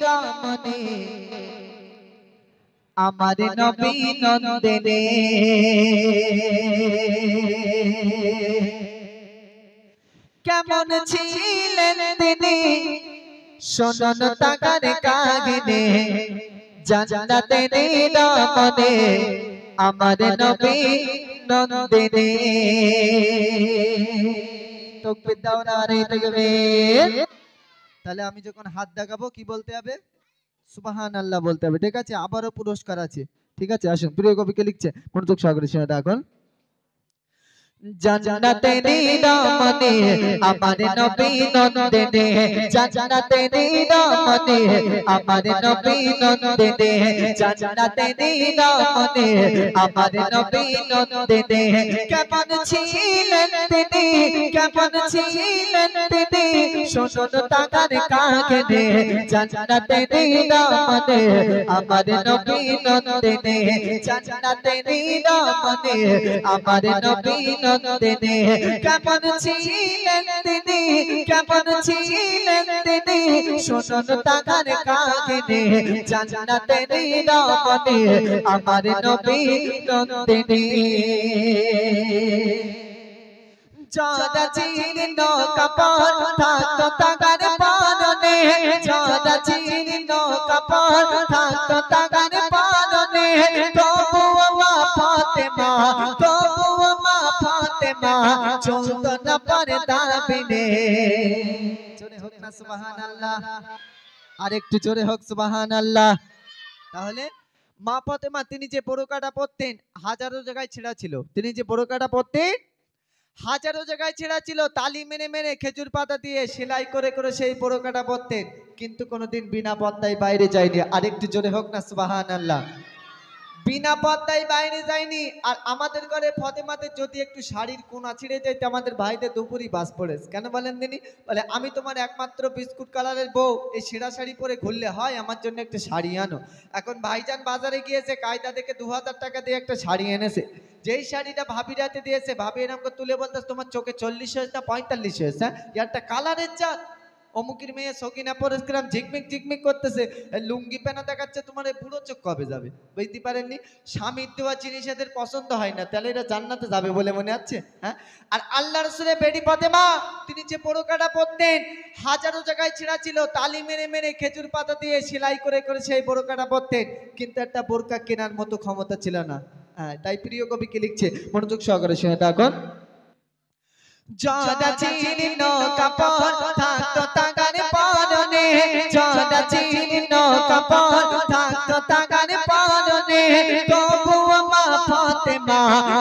রামনে আমার নবী নন্দিনে কেমন ছিলেন তিনি শোনন তাকার কাহিনী জান্নাতের রামনে আমার নবী নন্দিনে তাকবীর দাও নারে তাকবীর। তাহলে আমি যখন হাত দেখাবো কি বলতে হবে? সুবহানাল্লাহ বলতে হবে। ঠিক আছে, আবারও পুরস্কার আছে। ঠিক আছে, আসুন প্রিয় কবিকে লিখছে, মনোযোগ সহকারে শুনে রাখুন। জান্নাতের রামনে আমার নবী নন্দিনে জান্নাতের রামনে আমার নবী নন্দিনে জান্নাতের রামনে আমার নবী নন্দিনে কেমন ছিলেন তিনি কেমন ছিলেন তিনি শোনন তাকার কাহিনী জান্নাতের রামনে আমার নবী নন্দিনে জান্নাতের রামনে আমার নবী নন্দিনে কেমন ছিলেন তিনি কেমন ছিলেন তিনি শোনন তাকার কাহিনী জান্নাতের রামনে আমার নবী নন্দিনে যারা জীর্ণ কাপড় থাকতো তাগার পারনে যারা জীর্ণ কাপড় থাকতো তাগার পারনে তবুও মা ফাতেমা তবুও মা ফাতেমা চলতো না পর্দা বিনে। জোরে হোক না সুবহানাল্লাহ, আরেকটু জোরে হোক সুবহানাল্লাহ। তাহলে মা ফাতেমা তিনি যে বোরকাটা পরতেন হাজারো জায়গায় ছেঁড়া ছিল, তিনি যে বোরকাটা পরতেন হাজারো জায়গায় ছেঁড়া ছিল, তালি মেরে মেরে খেজুর পাতা দিয়ে সেলাই করে করে সেই বোরকাটা পরতেন, কিন্তু কোনোদিন বিনা পর্দায় বাইরে যায়নি। আরেকটু জোরে হোক না সুবহানাল্লাহ। বিনা পর্দায় বাইরে যায়নি। আর আমাদের ঘরে ফাতেমাদের যদি একটু শাড়ির কোনা ছিঁড়ে যাইতে আমাদের ভাইদের দুপুরই বাস পড়েছে। কেন বলেন দিনি? বলে আমি তোমার একমাত্র বিস্কুট কালারের বউ, এই সেরা শাড়ি পরে ঘুরলে হয়, আমার জন্য একটা শাড়ি আনো। এখন ভাইজান বাজারে গিয়েছে, কায়দা দেখে 2000 টাকা দিয়ে একটা শাড়ি এনেছে। যেই শাড়িটা ভাবি রাতে দিয়েছে, ভাবি এরকম করে তুলে বলতে তোমার চোখে 40 হয়েছে না 45 হয়েছে, একটা কালারের জাত। অমুকের মেয়ে সকিনা পরেশগ্রাম ঝিকমিক ঝিকমিক করতেছে, লুঙ্গি পেনা দেখাচ্ছে, তোমার এই বুড়ো চোখ কবে যাবে? বুঝতে পারেননি? স্বামীর দেওয়া জিনিস এদের পছন্দ হয় না, তাহলে এরা জান্নাতে যাবে বলে মনে হচ্ছে? হ্যাঁ। আর আল্লাহ রাসূলের বেটি ফাতেমা তিনি যে বোরকাটা পরতেন হাজারো জায়গায় ছেঁড়া ছিল, তালি মেরে মেরে খেজুর পাতা দিয়ে সেলাই করে করে সেই বোরকাটা পরতেন, কিন্তু একটা বোরকা কেনার মতো ক্ষমতা ছিল না। হ্যাঁ, তাই প্রিয় কবি কি লিখছে, মনোযোগ সহকারে শুনে থাকুন। যারা জীর্ণ কাপড় থাকতো তাগার পরনে যারা জীর্ণ কাপড় থাকতো তাগার পরনে তবুও মা ফাতেমা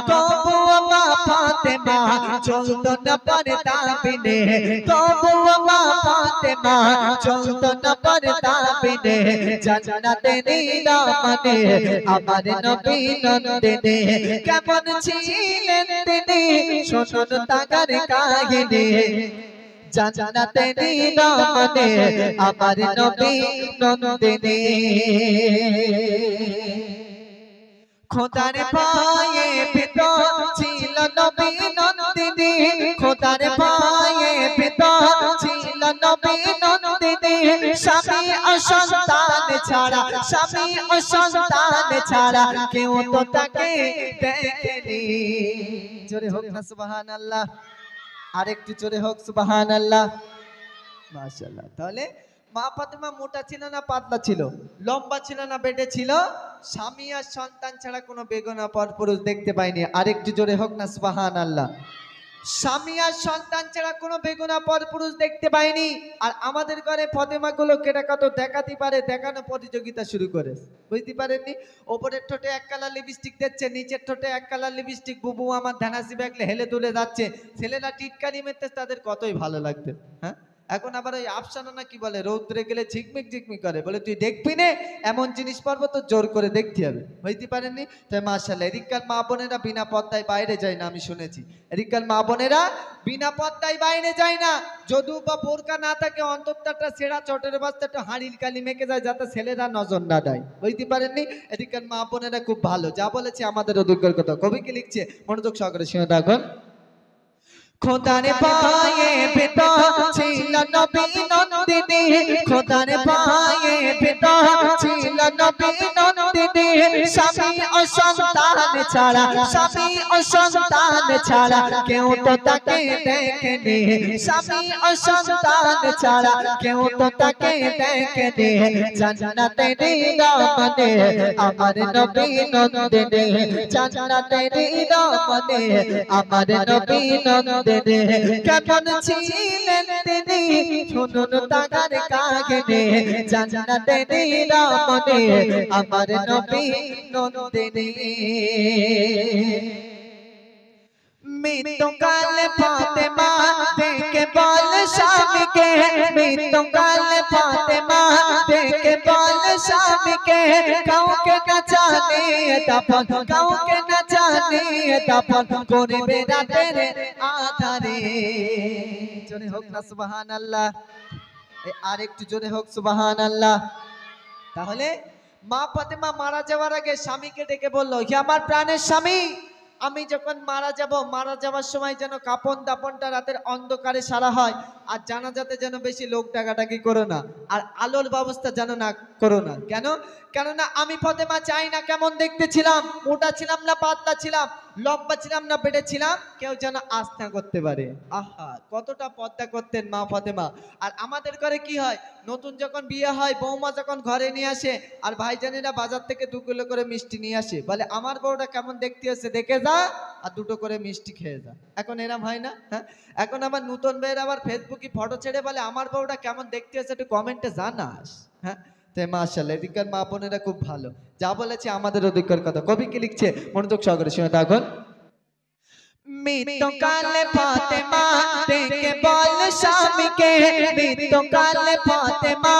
তবুও মা ফাতেমা চলতো না পর্দা বিনে তবুও মা ফাতেমা চলতো না পর্দা বিনে জান্নাতের রামনে আমার নবী নন্দিনে কেমন ছিলেন তিনি শোনন তাগার কাহিনী জান্নাতের রামনে আমার নবী নন্দিনে খোদার পায়ে ভিতর ছিল নবী নন্দিনী খোদার পায়ে ভিতর ছিল নবী নন্দিনী স্বামী ও সন্তান ছাড়া স্বামী ও সন্তান ছাড়া কেউ তো তাকে দেখেনি। জোরে হোক না সুবহানাল্লাহ, আরেকটু জোরে হোক সুবহানাল্লাহ। মাশাআল্লাহ। তাহলে মা ফাতেমা মোটা ছিল না পাতলা ছিল, লম্বা ছিল না বেটে ছিল, স্বামী আর সন্তান ছাড়া কোনো বেগনা পরপুরুষ দেখতে পায়নি। আরেকটু জোরে হোক না সুবহানাল্লাহ। স্বামী আর সন্তান ছাড়া কোনো বেগুনা পরপুরুষ দেখতে পায়নি। আর আমাদের ঘরে ফাতেমা গুলো কেটা কত দেখাতে পারে, দেখানো প্রতিযোগিতা শুরু করে। বুঝতে পারেননি? ওপরের ঠোঁটে এক কালার লিপস্টিক দিচ্ছে, নিচের ঠোঁটে এক কালার লিপস্টিক, বুবু আমার ধানাসি ব্যাগলে হেলে তুলে যাচ্ছে, ছেলেরা টিটকারি মেরতে, তাদের কতই ভালো লাগবে। হ্যাঁ, এখন আবার ওই আফসানা না কি বলে, রৌদ্রে গেলে ঝিকমিক ঝিকমিক করে, বলে তুই দেখবি না এমন জিনিস পারবো তো জোর করে দেখতে হবে। বুঝতে পারেননি? তাই মাশাআল্লাহ এদিককার মা বোনেরা বিনা পর্দায় বাইরে যায় না, আমি শুনেছি এদিককার মা বোনেরা বিনা পর্দায় বাইরে যায় না। যদিও বা বোরকা না থাকে অন্তত একটা ছেঁড়া চটের বাস্তা একটা হাঁড়ির কালি মেখে যায়, যাতে ছেলেরা নজর না দেয়। বুঝতে পারেননি? এদিককার মা বোনেরা খুব ভালো, যা বলেছে আমাদের অভিজ্ঞতার কথা। কবি কি লিখছে, মনোযোগ সহকারে শুনে রাখুন। খোদার পায়ে ভিতর ছিল নবী নন্দিনী খোদার পায়ে ভেতর ছিল নবী নন্দিনী স্বামী ও সন্তান ছাড়া স্বামী ও সন্তান ছাড়া কেউ তো তাকে দেখেনি স্বামী ও সন্তান ছাড়া কেউ তো তাকে দেখেনি জান্নাতের রমণে আমার নবী নন্দিনী জান্নাতের রমণে আমার নবী নন্দিনী কেমন ছিলেন তিনি শুনুন তাগার কাহিনী জান্নাতের রমণে আমার নবী নন্দিনী মৃত্যুকালে ফাতেমা দেখে বল স্বামীকে মৃত্যুকালে ফাতেমা দেখে বল স্বামীকে কাউকে না জানে দাফন কাউকে না জানে দাফন করবে রাতের আধারে জোরে হোক না সুবহানাল্লাহ আর একটু জোরে হোক সুবহানাল্লাহ তাহলে মা ফাতেমা মারা যাওয়ার আগে স্বামীকে ডেকে বলল হে আমার প্রাণের স্বামী আমি যখন মারা যাওয়ার সময় যেন কাপন দাপনটা রাতের অন্ধকারে সারা হয় আর জানাজাতে যেন বেশি লোক ডাকাডাকি করো না আর আলোর ব্যবস্থা যেন না করো না কেননা আমি ফাতেমা চাই না কেমন দেখতে ছিলাম মোটা ছিলাম না পাতলা ছিলাম লম্বা ছিলাম না বেটে ছিলাম কেউ যেন আস্থা করতে পারে আহা কতটা পর্দা করতেন মা ফাতেমা আর আমাদের ঘরে কি হয় নতুন যখন বিয়ে হয় বৌমা যখন ঘরে নিয়ে আসে আর ভাইজানেরা বাজার থেকে 2 কিলো করে মিষ্টি নিয়ে আসে বলে আমার বউটা কেমন দেখতে আছে দেখে যা আর 2টো করে মিষ্টি খেয়ে যা এখন এরম হয় না হ্যাঁ এখন আবার নতুন মেয়েরা আবার ফেসবুকে ফটো ছেড়ে বলে আমার বউটা কেমন দেখতে আছে একটু কমেন্টে জানাস হ্যাঁ মাশাআল্লাহ এদিককার মা বোনেরা খুব ভালো যা বলেছে আমাদের অধিকার কথা কবি কি লিখছে মনোযোগ সহকারে শুনে থাকুন মৃত্যুকালে ফাতেমা দেখে বল স্বামীকে মৃত্যুকালে ফাতেমা